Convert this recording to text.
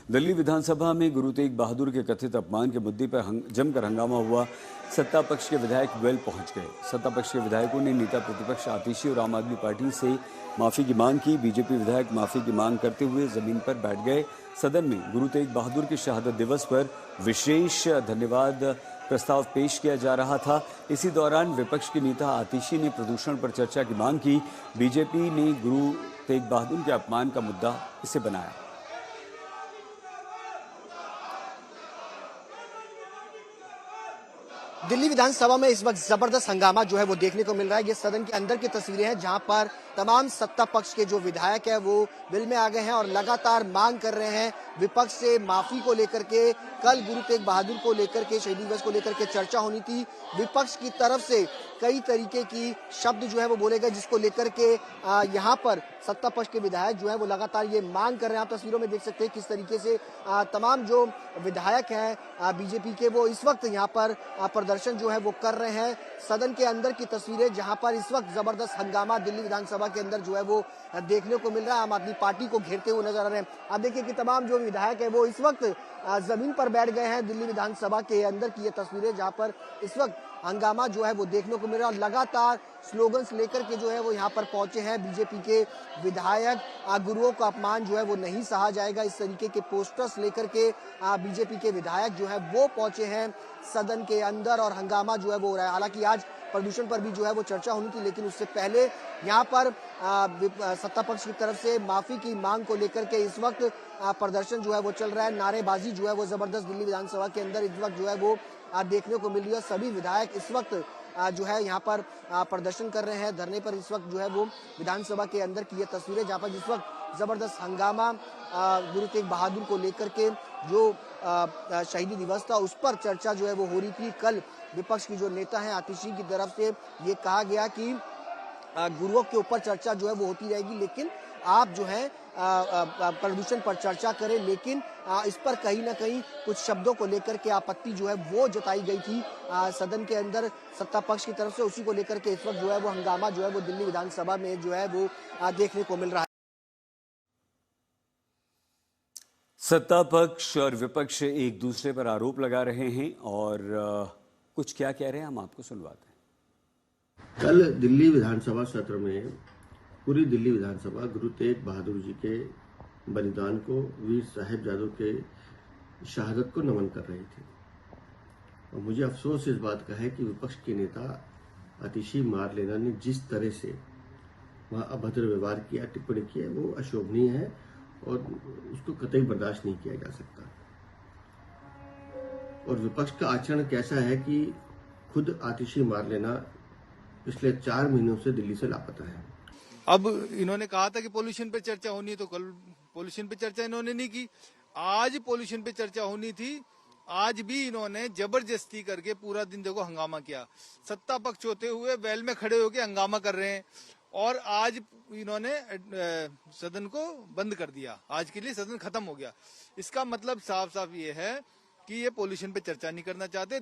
दिल्ली विधानसभा में गुरु तेग बहादुर के कथित अपमान के मुद्दे पर जमकर हंगामा हुआ। सत्ता पक्ष के विधायक वेल पहुंच गए। सत्ता पक्ष के विधायकों ने नेता प्रतिपक्ष आतिशी और आम आदमी पार्टी से माफी की मांग की। बीजेपी विधायक माफी की मांग करते हुए जमीन पर बैठ गए। सदन में गुरु तेग बहादुर के शहादत दिवस पर विशेष धन्यवाद प्रस्ताव पेश किया जा रहा था। इसी दौरान विपक्ष के नेता आतिशी ने प्रदूषण पर चर्चा की मांग की। बीजेपी ने गुरु तेग बहादुर के अपमान का मुद्दा इसे बनाया। दिल्ली विधानसभा में इस वक्त जबरदस्त हंगामा जो है वो देखने को मिल रहा है। ये सदन के अंदर की तस्वीरें हैं जहां पर तमाम सत्ता पक्ष के जो विधायक है वो बिल में आ गए हैं और लगातार मांग कर रहे हैं विपक्ष से माफी को लेकर के। कल गुरु तेग बहादुर को लेकर के, शहीद दिवस को लेकर के चर्चा होनी थी। विपक्ष की तरफ से कई तरीके की शब्द जो है वो बोले गए, जिसको लेकर के यहाँ पर सत्ता पक्ष के विधायक जो है वो लगातार ये मांग कर रहे हैं। आप तस्वीरों में देख सकते हैं किस तरीके से तमाम जो विधायक हैं बीजेपी के, वो इस वक्त यहाँ पर प्रदर्शन जो है वो कर रहे हैं। सदन के अंदर की तस्वीरें जहां पर इस वक्त जबरदस्त हंगामा दिल्ली विधानसभा के अंदर जो है वो देखने को मिल रहा है। आम आदमी पार्टी को घेरते हुए नजर आ रहे हैं। आप देखिए कि तमाम जो विधायक है वो इस वक्त जमीन पर बैठ गए हैं। दिल्ली विधानसभा के अंदर की ये तस्वीरें जहां पर इस वक्त हंगामा जो है वो देखने को मिल रहा है और लगातार स्लोगन्स लेकर के जो है वो यहाँ पर पहुंचे हैं बीजेपी के विधायक। गुरुओं का अपमान जो है वो नहीं सहा जाएगा, इस तरीके के पोस्टर्स लेकर के बीजेपी के विधायक जो है वो पहुंचे हैं सदन के अंदर और हंगामा जो है वो हो रहा है। हालांकि आज प्रदूषण पर भी जो है वो चर्चा होनी थी, लेकिन उससे पहले यहाँ पर सत्ता पक्ष की तरफ से माफी की मांग को लेकर के इस वक्त प्रदर्शन जो है वो चल रहा है। नारेबाजी जो है वो जबरदस्त दिल्ली विधानसभा के अंदर इस वक्त जो है वो देखने को मिल रही है। सभी विधायक इस वक्त जो है यहाँ पर प्रदर्शन कर रहे हैं, धरने पर इस वक्त जो है वो विधानसभा के अंदर की ये तस्वीरें जहाँ पर जिस वक्त जबरदस्त हंगामा गुरु तेग बहादुर को लेकर के जो शहीदी दिवस था उस पर चर्चा जो है वो हो रही थी। कल विपक्ष की जो नेता हैं आतिशी की तरफ से ये कहा गया कि गुरुओं के ऊपर चर्चा जो है वो होती रहेगी, लेकिन आप जो है प्रदूषण पर चर्चा करें। लेकिन इस पर कहीं ना कहीं कुछ शब्दों को लेकर के आपत्ति जो है वो जताई गई थी सदन के अंदर सत्ता पक्ष की तरफ से। उसी को लेकर के इस वक्त जो है वो हंगामा जो है वो दिल्ली विधानसभा में जो है वो देखने को मिल रहा है। सत्ता पक्ष और विपक्ष एक दूसरे पर आरोप लगा रहे हैं और कुछ क्या कह रहे हैं हम आपको सुनवाते हैं। कल दिल्ली विधानसभा सत्र में पूरी दिल्ली विधानसभा गुरु तेग बहादुर जी के बलिदान को, वीर साहिबजादों के शहादत को नमन कर रही थी। और मुझे अफसोस इस बात का है कि विपक्ष के नेता आतिशी मारलेना ने जिस तरह से वहां अभद्र व्यवहार किया, टिप्पणी की है, वो अशोभनीय है और उसको कतई बर्दाश्त नहीं किया जा सकता। और विपक्ष का आचरण कैसा है कि खुद आतिशी मारलेना पिछले 4 महीनों से दिल्ली से लापता है। अब इन्होंने कहा था कि पोल्यूशन पे चर्चा होनी है, तो कल पोल्यूशन पे चर्चा इन्होंने नहीं की। आज पोल्यूशन पे चर्चा होनी थी, आज भी इन्होंने जबरदस्ती करके पूरा दिन देखो हंगामा किया। सत्ता पक्ष होते हुए वेल में खड़े होकर हंगामा कर रहे हैं और आज इन्होंने सदन को बंद कर दिया। आज के लिए सदन खत्म हो गया। इसका मतलब साफ साफ ये है कि ये पोल्यूशन पे चर्चा नहीं करना चाहते।